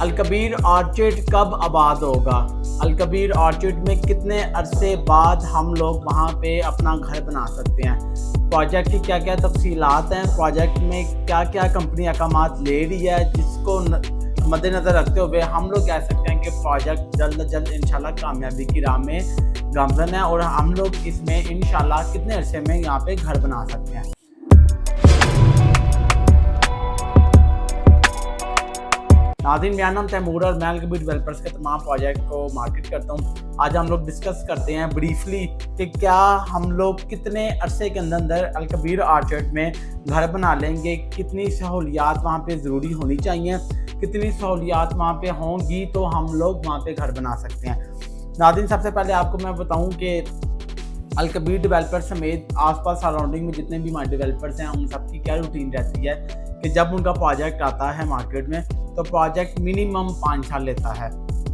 الکبیر orchard کب آباد ہوگا؟ الکبیر آرچڈ میں کتنے عرصے بعد ہم لوگ وہاں پہ اپنا گھر بنا سکتے ہیں؟ پروجیکٹ کی کیا کیا تفصیلات ہیں؟ پروجیکٹ میں کیا کیا کمپنی اقدامات لے رہی ہے جس کو مد نظر رکھتے ہوئے ہم لوگ کہہ سکتے ہیں کہ پروجیکٹ جلد از جلد انشاءاللہ کامیابی کی راہ میں گامزن ہے اور ہم لوگ اس میں انشاءاللہ کتنے عرصے میں یہاں پہ گھر بنا سکتے ہیں۔ ناظرین، میرا نام تیمور اور میں الکبیر ڈیولپرز کے تمام پروجیکٹ کو مارکیٹ کرتا ہوں۔ آج ہم لوگ ڈسکس کرتے ہیں بریفلی کہ کیا ہم لوگ کتنے عرصے کے اندر الکبیر آرچڈ میں گھر بنا لیں گے، کتنی سہولیات وہاں پہ ضروری ہونی چاہیے، کتنی سہولیات وہاں پہ ہوں گی تو ہم لوگ وہاں پہ گھر بنا سکتے ہیں۔ ناظرین، سب سے پہلے آپ کو میں بتاؤں کہ الکبیر ڈیولپر سمیت آس پاس سراؤنڈنگ میں جتنے بھی ہمارے ڈیولپرز ہیں ان سب کی کیا روٹین رہتی ہے کہ جب ان کا پروجیکٹ آتا ہے مارکیٹ میں تو پروجیکٹ منیمم 5 سال لیتا ہے۔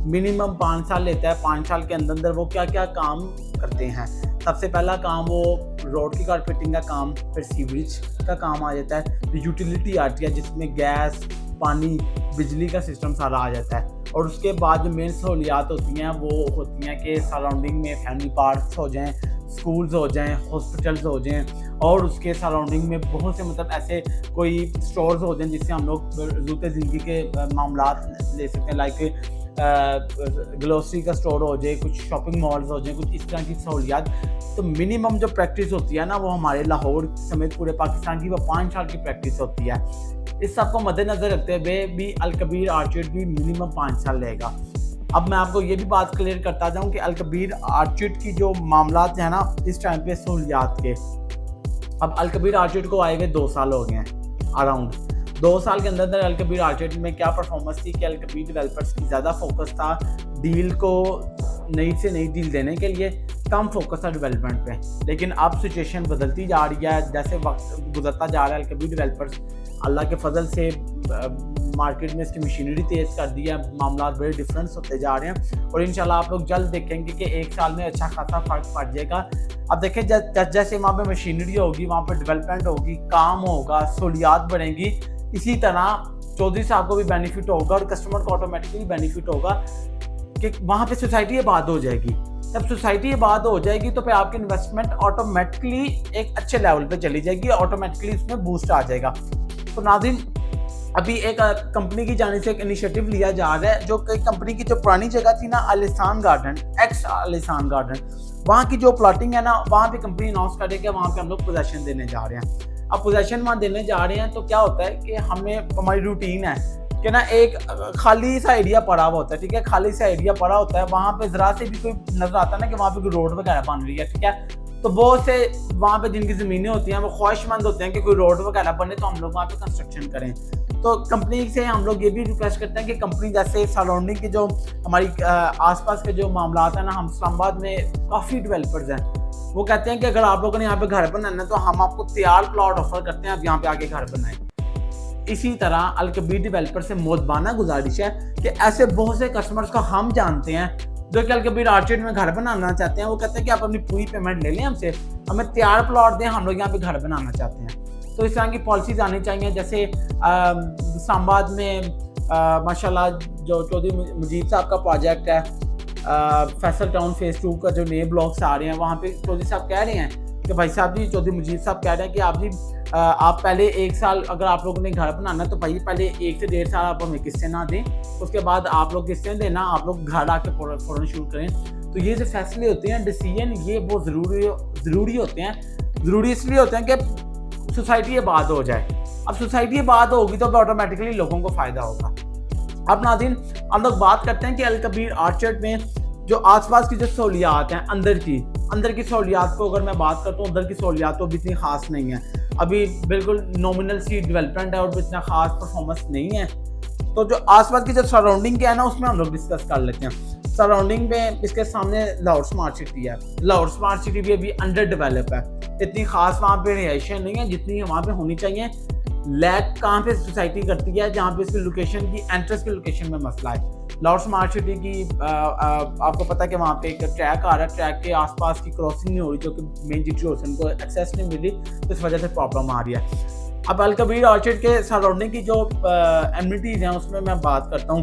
منیمم 5 سال لیتا ہے۔ 5 سال کے اندر وہ کیا کیا کام کرتے ہیں؟ سب سے پہلا کام وہ روڈ کی کارپیٹنگ کا کام، پھر سیوریج کا کام آ جاتا ہے، پھر یوٹیلیٹی آتی ہے جس میں گیس، پانی، بجلی کا سسٹم سارا آ جاتا ہے، اور اس کے بعد جو مین سہولیات ہوتی ہیں وہ ہوتی ہیں کہ سراؤنڈنگ میں فیملی پارکس ہو جائیں، سکولز ہو جائیں، ہاسپٹلز ہو جائیں، اور اس کے سراؤنڈنگ میں بہت سے ایسے کوئی سٹورز ہو جائیں جس سے ہم لوگ روزمرہ زندگی کے معاملات لے سکتے ہیں، لائک گلوسری کا سٹور ہو جائے، کچھ شاپنگ مالز ہو جائیں، کچھ اس طرح کی سہولیات۔ تو منیمم جو پریکٹس ہوتی ہے نا وہ ہمارے لاہور سمیت پورے پاکستان کی وہ 5 سال کی پریکٹس ہوتی ہے۔ اس سب کو مد نظر رکھتے ہوئے بھی الکبیر آرچڈ بھی منیمم 5 سال لے گا۔ اب میں آپ کو یہ بھی بات کلیئر کرتا جاؤں کہ الکبیر آرچڈ کی جو معاملات ہیں نا اس ٹائم پہ سہولیات کے، اب الکبیر آرچڈ کو آئے ہوئے 2 سال ہو گئے ہیں اراؤنڈ۔ 2 سال کے اندر الکبیر آرچڈ میں کیا پرفارمنس تھی کہ الکبیر ڈیولپرز کی زیادہ فوکس تھا ڈیل کو نئی سے نئی ڈیل دینے کے لیے، کم فوکس تھا ڈیولپمنٹ پہ۔ لیکن اب سچویشن بدلتی جا رہی ہے، جیسے وقت گزرتا جا رہا ہے الکبیر ڈیولپرز اللہ کے فضل سے مارکیٹ میں اس کی مشینری تیز کر دی ہے، معاملات بڑے ڈفرینس ہوتے جا رہے ہیں، اور انشاءاللہ آپ لوگ جلد دیکھیں گے کہ 1 سال میں اچھا خاصا فرق پڑ جائے گا۔ اب دیکھیں جیسے وہاں پہ مشینری ہوگی، وہاں پہ ڈیولپمنٹ ہوگی، کام ہوگا، سہولیات بڑھیں گی، اسی طرح چودھری صاحب کو بھی بینیفٹ ہوگا اور کسٹمر کو آٹومیٹکلی بینیفٹ ہوگا کہ وہاں پہ سوسائٹی آباد ہو جائے گی۔ جب سوسائٹی آباد ہو جائے گی تو پھر آپ کی انویسٹمنٹ آٹومیٹکلی ایک اچھے لیول پہ چلی جائے گی، آٹومیٹکلی اس میں بوسٹ آ جائے گا۔ تو ناظرین، ابھی ایک کمپنی کی جانب سے ایک انیشیٹو لیا جا رہا ہے، جو کہ کمپنی کی جو پرانی جگہ تھی نا علیسان گارڈن، ایکس علیسان گارڈن، وہاں کی جو پلاٹنگ ہے نا وہاں پہ کمپنی اناؤنس کرے کہ وہاں پہ ہم لوگ پوزیشن دینے جا رہے ہیں۔ اب پوزیشن وہاں دینے جا رہے ہیں تو کیا ہوتا ہے کہ ہماری روٹین ہے کہ نا ایک خالی سا ایریا پڑا ہوا ہوتا ہے، ٹھیک ہے، خالی سا ایریا پڑا ہوتا ہے، وہاں پہ ذرا سے بھی کوئی نظر آتا ہے نا کہ وہاں پہ کوئی روڈ وغیرہ بن رہی ہے، ٹھیک ہے، تو بہت سے وہاں پہ جن کی زمینیں ہوتی ہیں وہ خواہش مند ہوتے ہیں کہ کوئی روڈ وغیرہ بنے تو ہم لوگ وہاں پہ کنسٹرکشن کریں۔ تو کمپنی سے ہم لوگ یہ بھی ریکویسٹ کرتے ہیں کہ کمپنی جیسے سراؤنڈنگ کے جو ہماری آس پاس کے جو معاملات ہیں نا، ہم اسلام آباد میں کافی ڈیولپرز ہیں، وہ کہتے ہیں کہ اگر آپ لوگوں نے یہاں پہ گھر بنانا ہے تو ہم آپ کو تیار پلاٹ آفر کرتے ہیں، آپ یہاں پہ آ کے گھر بنائیں۔ اسی طرح الکبیر ڈیولپر سے مؤدبانہ گزارش ہے کہ ایسے بہت سے کسٹمرز کو ہم جانتے ہیں جو کہ الکبیر آرچڈ میں گھر بنانا چاہتے ہیں، وہ کہتے ہیں کہ آپ اپنی پوری پیمنٹ لے لیں ہم سے، ہمیں تیار پلاٹ دیں، ہم لوگ یہاں پہ گھر بنانا چاہتے ہیں۔ تو اس طرح کی پالیسیز آنی چاہیے، جیسے اسلام آباد میں ماشاءاللہ جو چودھری مجید صاحب کا پروجیکٹ ہے، فیصل ٹاؤن فیز 2 کا جو نئے بلاکس آ رہے ہیں، وہاں پہ چودھری صاحب کہہ رہے ہیں کہ بھائی صاحب جی، چودھری مجید صاحب کہہ رہے ہیں کہ آپ پہلے 1 سال اگر آپ لوگوں نے گھر بنانا ہے تو بھائی پہلے 1 سے 1.5 سال آپ ہمیں قسطیں نہ دیں، اس کے بعد آپ لوگ قسطیں دینا، آپ لوگ گھر آ کے فوراً شروع کریں۔ تو یہ جو فیصلے ہوتے ہیں، ڈیسیژن، یہ بہت ضروری ہوتے ہیں۔ ضروری اس لیے ہوتے ہیں کہ سوسائٹی آباد ہو جائے۔ اب سوسائٹی آباد ہوگی تو آٹومیٹکلی لوگوں کو فائدہ ہوگا۔ اب ناظرین، ہم لوگ بات کرتے ہیں کہ الکبیر آرچڈ میں جو آس پاس کی جو سہولیات ہیں، اندر کی سہولیات کو اگر میں بات کرتا ہوں، اندر کی سہولیات تو بھی اتنی خاص نہیں ہیں، ابھی بالکل نومنل سی ڈیولپمنٹ ہے اور اتنا خاص پرفارمنس نہیں ہے۔ تو جو آس پاس کی جو سراؤنڈنگ کے ہے نا اس میں ہم لوگ ڈسکس کر لیتے ہیں۔ سراؤنڈنگ میں اس کے سامنے لاہور اسمارٹ سٹی ہے، لاہور اسمارٹ سٹی بھی ابھی انڈر ڈیولپ ہے، اتنی خاص وہاں پہ رہائشیں نہیں ہیں جتنی وہاں پہ ہونی چاہیے۔ لیک کہاں پہ سوسائٹی کرتی ہے؟ جہاں پہ اس کی لوکیشن کی انٹرسٹ کی لوکیشن میں مسئلہ ہے۔ لاہور اسمارٹ سٹی کی آپ کو پتہ ہے کہ وہاں پہ ایک ٹریک آ رہا ہے، ٹریک کے آس پاس کی کراسنگ نہیں ہو رہی، جو کہ مین جی ٹی روڈ سے ان کو ایکسیس نہیں مل رہی، تو اس وجہ سے پرابلم آ رہی ہے۔ اب الکبیر آرچڈ کے سراؤنڈنگ کی جو ایمنیٹیز ہیں اس میں بات کرتا ہوں